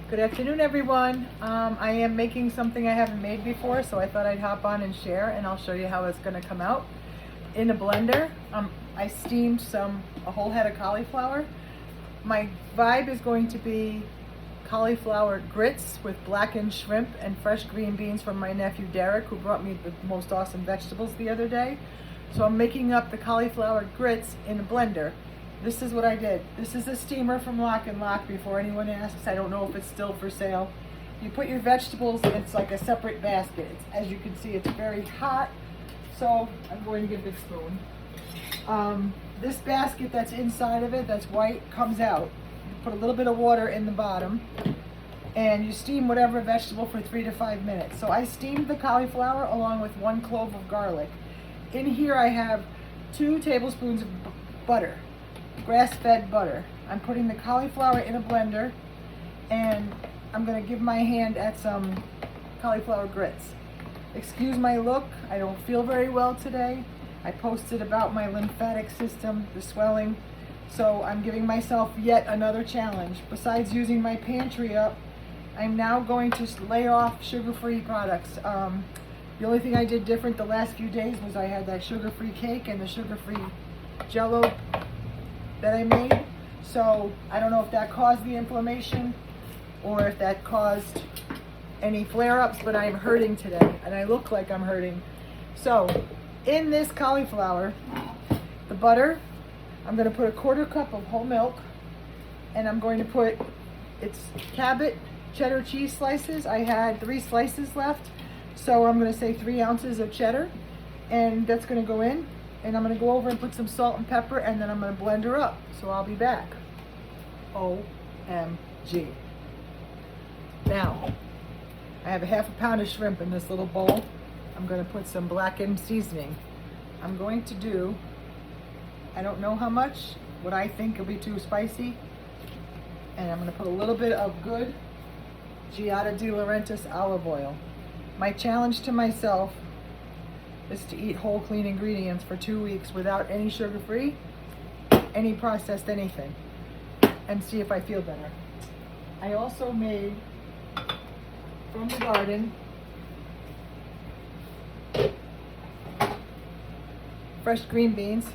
Good afternoon, everyone. I am making something I haven't made before, so I thought I'd hop on and share, and I'll show you how it's going to come out. In a blender, I steamed a whole head of cauliflower. My vibe is going to be cauliflower grits with blackened shrimp and fresh green beans from my nephew Derek, who brought me the most awesome vegetables the other day. So I'm making up the cauliflower grits in a blender. This is what I did. This is a steamer from Lock and Lock, before anyone asks. I don't know if it's still for sale. You put your vegetables, it's like a separate basket. As you can see, it's very hot. So I'm going to get this spoon. This basket that's inside of it, that's white, comes out. You put a little bit of water in the bottom, and you steam whatever vegetable for 3 to 5 minutes. So I steamed the cauliflower along with 1 clove of garlic. In here I have 2 tablespoons of butter. Grass-fed butter. I'm putting the cauliflower in a blender, and I'm going to give my hand at some cauliflower grits. Excuse my look, I don't feel very well today. I posted about my lymphatic system, the swelling, so I'm giving myself yet another challenge. Besides using my pantry up, I'm now going to lay off sugar-free products. The only thing I did different the last few days was I had that sugar-free cake and the sugar-free Jello that I made. So I don't know if that caused the inflammation or if that caused any flare-ups, but I'm hurting today and I look like I'm hurting. So in this cauliflower, the butter, I'm going to put a 1/4 cup of whole milk, and I'm going to put, it's Cabot cheddar cheese slices. I had 3 slices left, so I'm going to say 3 ounces of cheddar, and that's going to go in. And I'm going to go over and put some salt and pepper, and then I'm going to blend her up. So I'll be back. OMG. Now, I have a 1/2 pound of shrimp in this little bowl. I'm going to put some blackened seasoning. I'm going to do, I don't know how much, what I think will be too spicy. And I'm going to put a little bit of good Giada de Laurentiis olive oil. My challenge to myself is to eat whole, clean ingredients for 2 weeks without any sugar-free, any processed anything, and see if I feel better. I also made, from the garden, fresh green beans,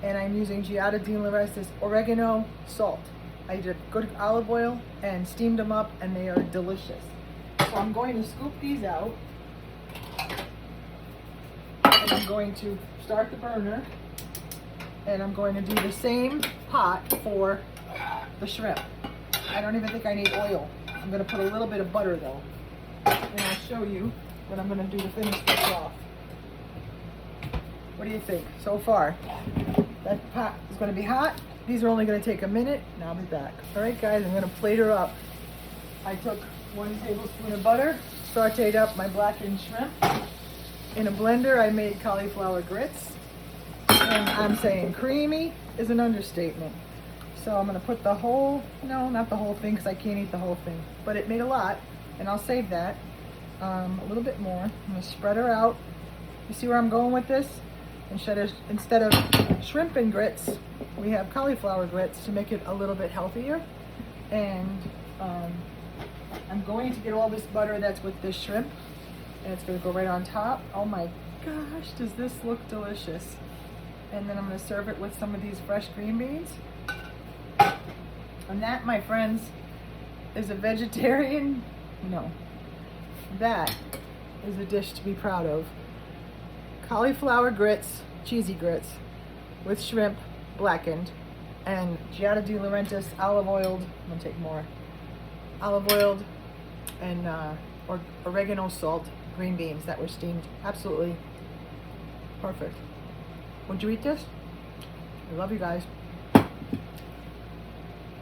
and I'm using Giada de Laurentiis oregano salt. I did good olive oil and steamed them up, and they are delicious. So I'm going to scoop these out. And I'm going to start the burner, and I'm going to do the same pot for the shrimp. I don't even think I need oil. I'm going to put a little bit of butter though, and I'll show you what I'm going to do to finish this off. What do you think so far? That pot is going to be hot. These are only going to take a minute, and I'll be back. All right, guys, I'm going to plate her up. I took 1 tablespoon of butter, sauteed up my blackened shrimp. In a blender, I made cauliflower grits, and I'm saying creamy is an understatement. So I'm going to put the whole, no, not the whole thing, because I can't eat the whole thing, but it made a lot, and I'll save that. A little bit more. I'm going to spread her out. You see where I'm going with this? Instead of shrimp and grits, we have cauliflower grits to make it a little bit healthier. And I'm going to get all this butter that's with this shrimp, and it's going to go right on top. Oh my gosh, does this look delicious. And then I'm going to serve it with some of these fresh green beans. And that, my friends, is a vegetarian, no, that is a dish to be proud of. Cauliflower grits, cheesy grits, with shrimp, blackened, and Giada de Laurentiis olive oiled, I'm going to take more, olive oiled, and oregano salt, green beans that were steamed. Absolutely perfect. Would you eat this? I love you guys.